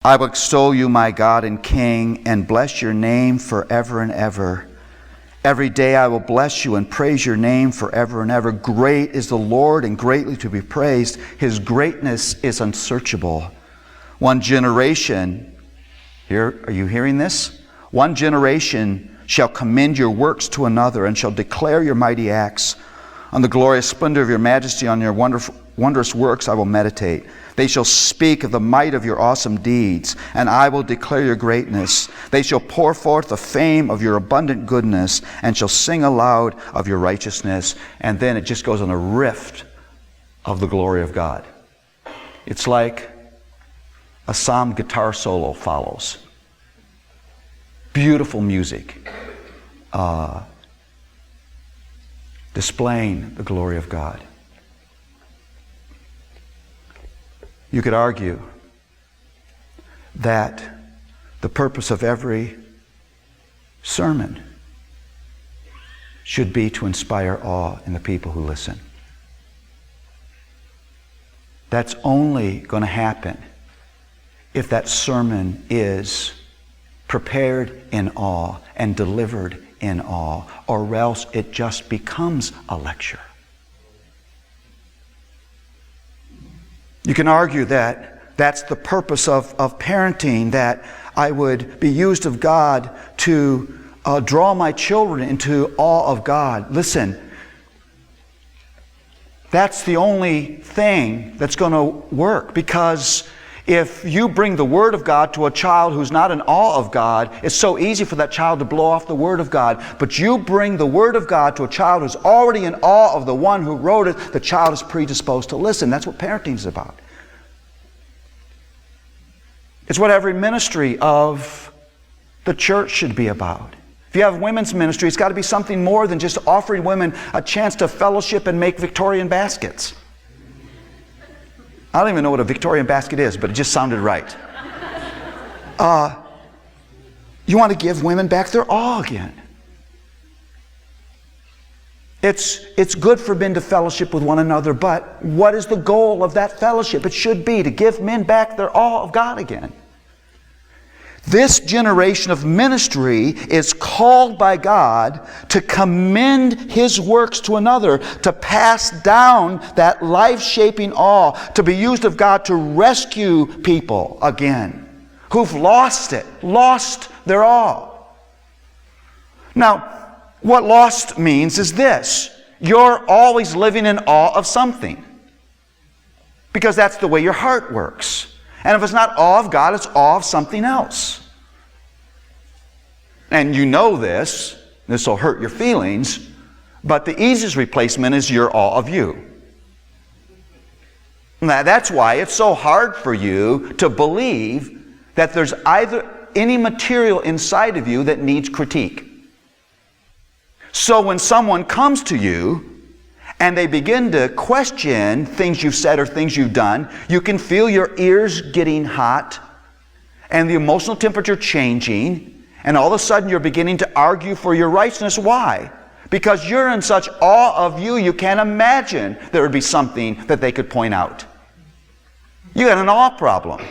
I will extol you, my God and King, and bless your name forever and ever. Every day I will bless you and praise your name forever and ever. Great is the Lord and greatly to be praised. His greatness is unsearchable. One generation, are you hearing this? One generation shall commend your works to another and shall declare your mighty acts. On the glorious splendor of your majesty, on your wondrous works I will meditate. They shall speak of the might of your awesome deeds, and I will declare your greatness. They shall pour forth the fame of your abundant goodness, and shall sing aloud of your righteousness. And then it just goes on a riff of the glory of God. It's like a psalm guitar solo follows. Beautiful music. Displaying the glory of God. You could argue that the purpose of every sermon should be to inspire awe in the people who listen. That's only going to happen if that sermon is prepared in awe and delivered in awe, or else it just becomes a lecture. You can argue that that's the purpose of parenting, that I would be used of God to draw my children into awe of God. Listen, that's the only thing that's going to work, because if you bring the Word of God to a child who's not in awe of God, it's so easy for that child to blow off the Word of God. But you bring the Word of God to a child who's already in awe of the one who wrote it, the child is predisposed to listen. That's what parenting is about. It's what every ministry of the church should be about. If you have women's ministry, it's got to be something more than just offering women a chance to fellowship and make Victorian baskets. I don't even know what a Victorian basket is, but it just sounded right. You want to give women back their awe again. It's good for men to fellowship with one another, but what is the goal of that fellowship? It should be to give men back their awe of God again. This generation of ministry is called by God to commend His works to another, to pass down that life-shaping awe, to be used of God to rescue people again who've lost their awe. Now, what lost means is this: you're always living in awe of something, because that's the way your heart works. And if it's not awe of God, it's awe of something else. And you know this will hurt your feelings, but the easiest replacement is your awe of you. Now, that's why it's so hard for you to believe that there's either any material inside of you that needs critique. So when someone comes to you and they begin to question things you've said or things you've done, you can feel your ears getting hot and the emotional temperature changing, and all of a sudden you're beginning to argue for your righteousness. Why? Because you're in such awe of you can't imagine there would be something that they could point out. You got an awe problem.